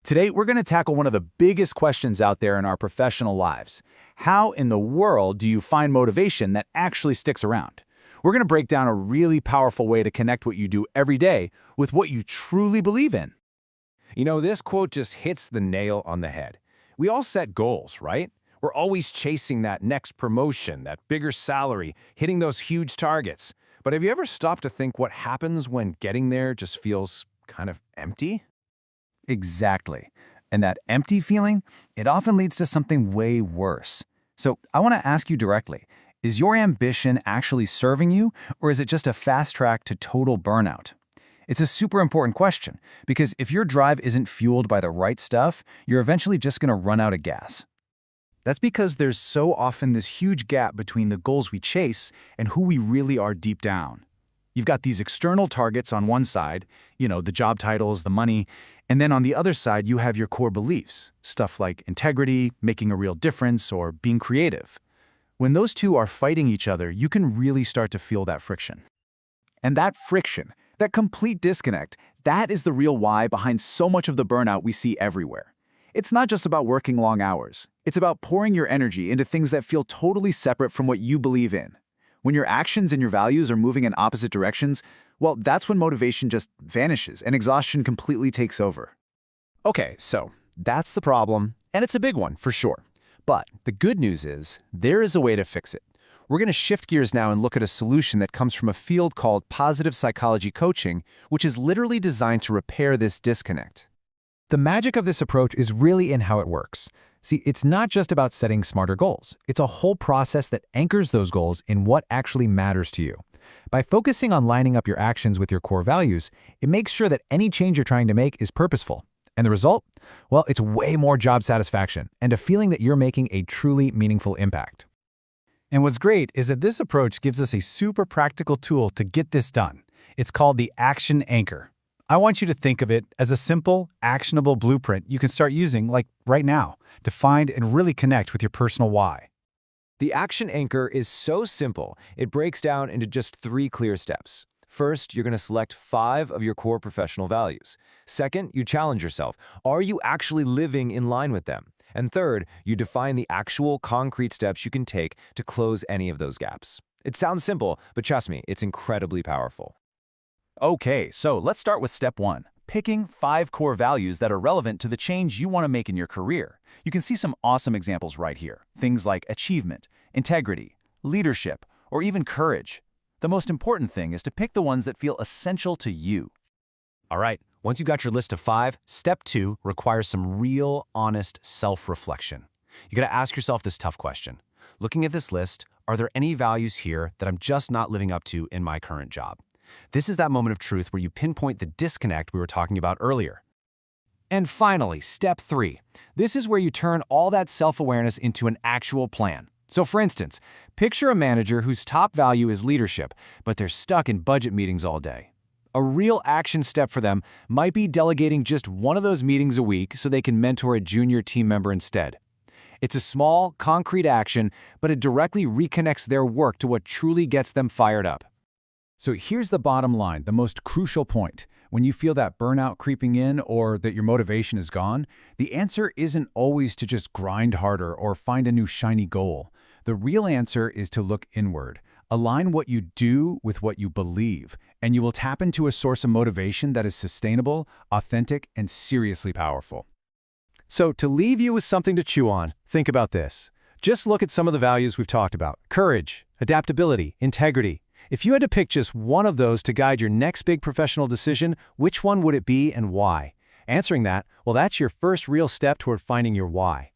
Today, we're going to tackle one of the biggest questions out there in our professional lives. How in the world do you find motivation that actually sticks around? We're going to break down a really powerful way to connect what you do every day with what you truly believe in. This quote just hits the nail on the head. We all set goals, right? We're always chasing that next promotion, that bigger salary, hitting those huge targets. But have you ever stopped to think what happens when getting there just feels kind of empty? Exactly. And that empty feeling, it often leads to something way worse. So I want to ask you directly, is your ambition actually serving you, or is it just a fast track to total burnout? It's a super important question, because if your drive isn't fueled by the right stuff, you're eventually just going to run out of gas. That's because there's so often this huge gap between the goals we chase and who we really are deep down. You've got these external targets on one side, the job titles, the money, and then on the other side you have your core beliefs, stuff like integrity, making a real difference, or being creative. When those two are fighting each other, you can really start to feel that friction. And that friction, that complete disconnect, that is the real why behind so much of the burnout we see everywhere. It's not just about working long hours. It's about pouring your energy into things that feel totally separate from what you believe in. When your actions and your values are moving in opposite directions, well, that's when motivation just vanishes and exhaustion completely takes over. Okay, so that's the problem, and it's a big one for sure. But the good news is there is a way to fix it. We're going to shift gears now and look at a solution that comes from a field called positive psychology coaching, which is literally designed to repair this disconnect. The magic of this approach is really in how it works. See, it's not just about setting smarter goals. It's a whole process that anchors those goals in what actually matters to you. By focusing on lining up your actions with your core values, it makes sure that any change you're trying to make is purposeful. And the result? Well, it's way more job satisfaction and a feeling that you're making a truly meaningful impact. And what's great is that this approach gives us a super practical tool to get this done. It's called the Action Anchor. I want you to think of it as a simple, actionable blueprint you can start using, like right now, to find and really connect with your personal why. The Action Anchor is so simple, it breaks down into just 3 clear steps. First, you're going to select 5 of your core professional values. Second, you challenge yourself. Are you actually living in line with them? And third, you define the actual concrete steps you can take to close any of those gaps. It sounds simple, but trust me, it's incredibly powerful. Okay, so let's start with step 1, picking 5 core values that are relevant to the change you want to make in your career. You can see some awesome examples right here. Things like achievement, integrity, leadership, or even courage. The most important thing is to pick the ones that feel essential to you. All right, once you've got your list of 5, step 2 requires some real, honest self-reflection. You got to ask yourself this tough question. Looking at this list, are there any values here that I'm just not living up to in my current job? This is that moment of truth where you pinpoint the disconnect we were talking about earlier. And finally, step 3. This is where you turn all that self-awareness into an actual plan. So for instance, picture a manager whose top value is leadership, but they're stuck in budget meetings all day. A real action step for them might be delegating just one of those meetings a week so they can mentor a junior team member instead. It's a small, concrete action, but it directly reconnects their work to what truly gets them fired up. So here's the bottom line, the most crucial point. When you feel that burnout creeping in or that your motivation is gone, the answer isn't always to just grind harder or find a new shiny goal. The real answer is to look inward. Align what you do with what you believe, and you will tap into a source of motivation that is sustainable, authentic, and seriously powerful. So to leave you with something to chew on, think about this. Just look at some of the values we've talked about: courage, adaptability, integrity. If you had to pick just one of those to guide your next big professional decision, which one would it be and why? Answering that, well, that's your first real step toward finding your why.